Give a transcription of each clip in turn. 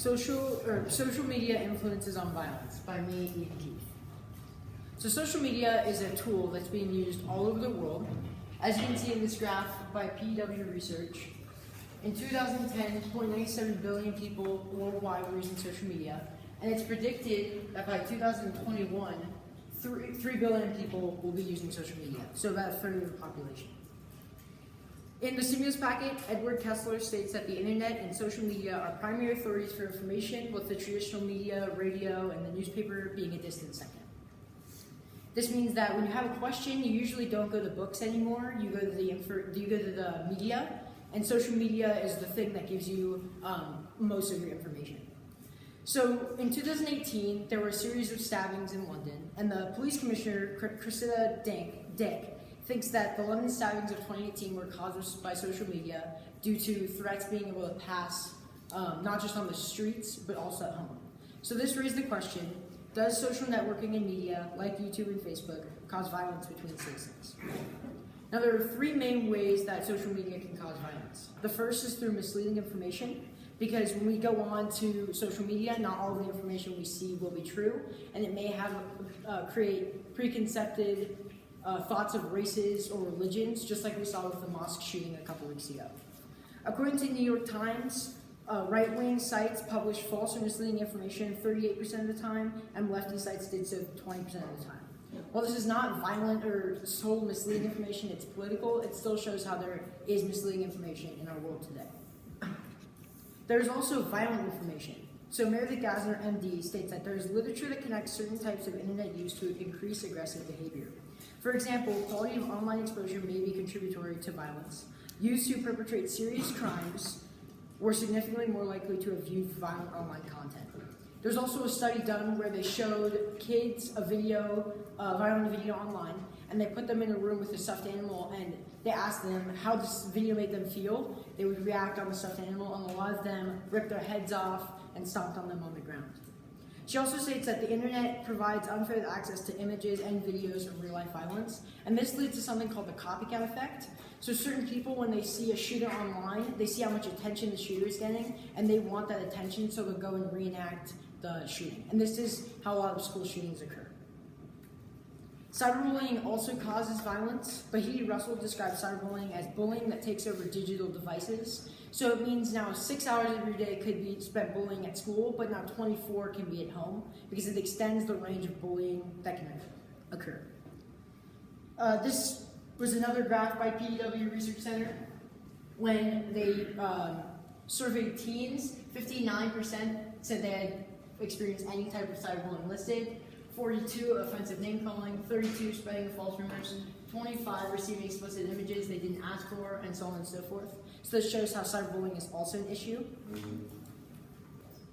Social media influences on violence by me, Ian Keith. So social media is a tool that's being used all over the world. As you can see in this graph by PW Research, in 2010, 0.97 billion people worldwide were using social media, and it's predicted that by 2021, 3 billion people will be using social media, so about a third of the population. In the stimulus packet, Edward Kessler states that the internet and social media are primary authorities for information, with the traditional media, radio, and the newspaper being a distant second. This means that when you have a question, you usually don't go to books anymore. You go to the media, and social media is the thing that gives you most of your information. So in 2018, there were a series of stabbings in London, and the police commissioner, Cressida Dick, thinks that the London stabbings of 2018 were caused by social media due to threats being able to pass not just on the streets, but also at home. So this raised the question, does social networking and media, like YouTube and Facebook, cause violence between citizens? Now, there are 3 main ways that social media can cause violence. The first is through misleading information, because when we go on to social media, not all the information we see will be true, and it may have create preconceived thoughts of races or religions, just like we saw with the mosque shooting a couple weeks ago. According to New York Times, right-wing sites publish false or misleading information 38% of the time, and lefty sites did so 20% of the time. While this is not violent or sole misleading information, it's political, it still shows how there is misleading information in our world today. There's also violent information. So Meredith Gassner, MD, states that there is literature that connects certain types of internet use to increase aggressive behavior. For example, quality of online exposure may be contributory to violence. Youths who perpetrate serious crimes were significantly more likely to have viewed violent online content. There's also a study done where they showed kids a video, violent video online, and they put them in a room with a stuffed animal, and they asked them how this video made them feel. They would react on the stuffed animal, and a lot of them ripped their heads off and stomped on them on the ground. She also states that the internet provides unfettered access to images and videos of real-life violence, and this leads to something called the Copycat Effect. So certain people, when they see a shooter online, they see how much attention the shooter is getting, and they want that attention, so they'll go and reenact the shooting. And this is how a lot of school shootings occur. Cyberbullying also causes violence, but Russell describes cyberbullying as bullying that takes over digital devices. So it means now 6 hours of your day could be spent bullying at school, but now 24 can be at home, because it extends the range of bullying that can occur. This was another graph by PW Research Center. When they surveyed teens, 59% said they had experienced any type of cyberbullying listed, 42 offensive name calling, 32 spreading false rumors, 25 receiving explicit images they didn't ask for, and so on and so forth. So this shows how cyberbullying is also an issue.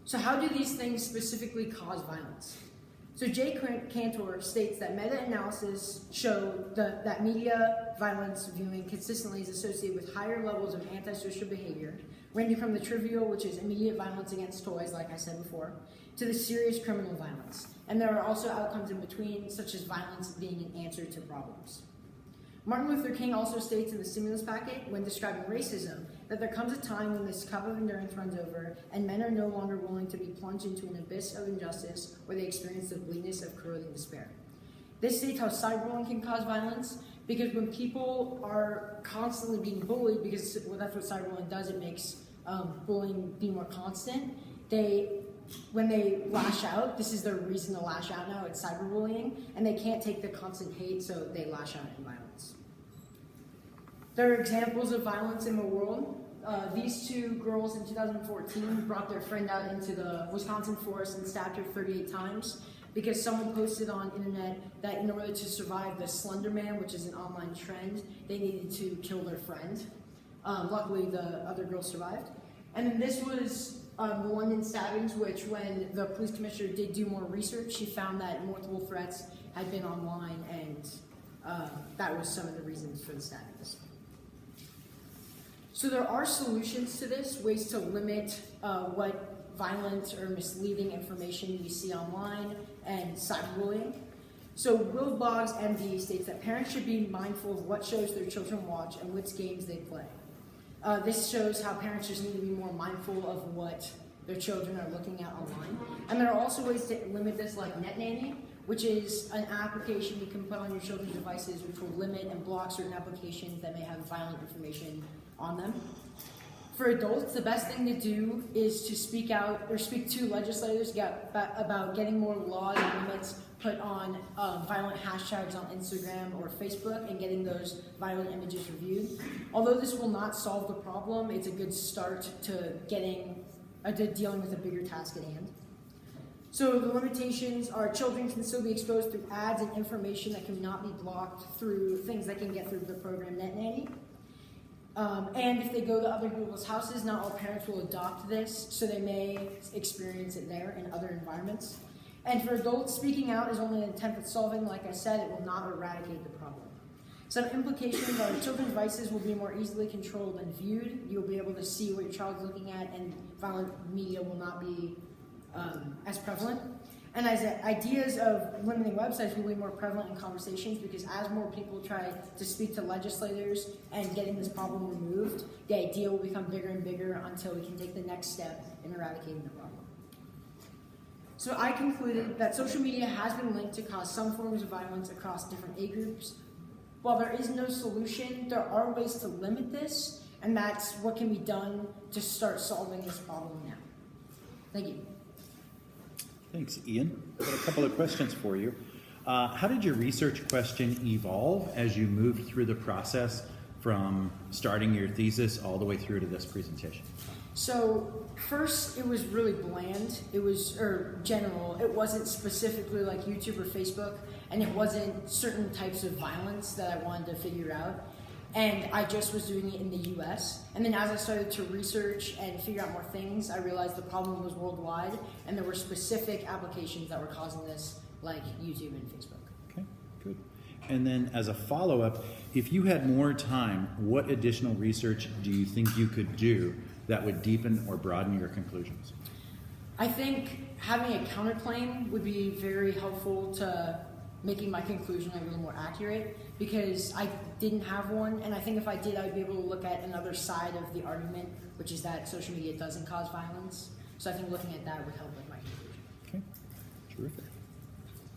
So how do these things specifically cause violence? So Jay Cantor states that meta-analysis show that media violence viewing consistently is associated with higher levels of antisocial behavior, ranging from the trivial, which is immediate violence against toys, like I said before, to the serious criminal violence. And there are also outcomes in between, such as violence being an answer to problems. Martin Luther King also states in the stimulus packet, when describing racism, that there comes a time when this cup of endurance runs over and men are no longer willing to be plunged into an abyss of injustice where they experience the bleakness of corroding despair. This states how cyberbullying can cause violence, because when people are constantly being bullied, because that's what cyberbullying does, it makes bullying be more constant, when they lash out, this is their reason to lash out now, it's cyberbullying, and they can't take the constant hate, so they lash out in violence. There are examples of violence in the world. These 2 girls in 2014 brought their friend out into the Wisconsin forest and stabbed her 38 times because someone posted on internet that in order to survive the Slender Man, which is an online trend, they needed to kill their friend. Luckily, the other girl survived. And then this was the London stabbings, which when the police commissioner did do more research, she found that multiple threats had been online, and that was some of the reasons for the stabbings. So there are solutions to this, ways to limit what violent or misleading information we see online and cyberbullying. So Will Boggs, MD, states that parents should be mindful of what shows their children watch and which games they play. This shows how parents just need to be more mindful of what their children are looking at online. And there are also ways to limit this, like Net Nanny, which is an application you can put on your children's devices which will limit and block certain applications that may have violent information on them. For adults, the best thing to do is to speak out or speak to legislators about getting more laws and limits put on violent hashtags on Instagram or Facebook and getting those violent images reviewed. Although this will not solve the problem, it's a good start to dealing with a bigger task at hand. So the limitations are children can still be exposed through ads and information that cannot be blocked through things that can get through the program Net Nanny. And if they go to other people's houses, not all parents will adopt this, so they may experience it there in other environments. And for adults, speaking out is only an attempt at solving. Like I said, it will not eradicate the problem. Some implications are children's devices will be more easily controlled and viewed. You'll be able to see what your child's looking at, and violent media will not be as prevalent. And as ideas of limiting websites will be more prevalent in conversations, because as more people try to speak to legislators and getting this problem removed, the idea will become bigger and bigger until we can take the next step in eradicating the problem. So I concluded that social media has been linked to cause some forms of violence across different age groups. While there is no solution, there are ways to limit this, and that's what can be done to start solving this problem now. Thank you. Thanks, Ian. I've got a couple of questions for you. How did your research question evolve as you moved through the process from starting your thesis all the way through to this presentation? So first, it was really bland. It was general. It wasn't specifically like YouTube or Facebook, and it wasn't certain types of violence that I wanted to figure out. And I just was doing it in the US. And then as I started to research and figure out more things, I realized the problem was worldwide, and there were specific applications that were causing this, like YouTube and Facebook. Okay, good. And then as a follow-up, if you had more time, what additional research do you think you could do that would deepen or broaden your conclusions? I think having a counterclaim would be very helpful to making my conclusion a little more accurate, because I didn't have one, and I think if I did, I'd be able to look at another side of the argument, which is that social media doesn't cause violence. So I think looking at that would help with my conclusion. Okay, terrific.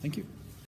Thank you.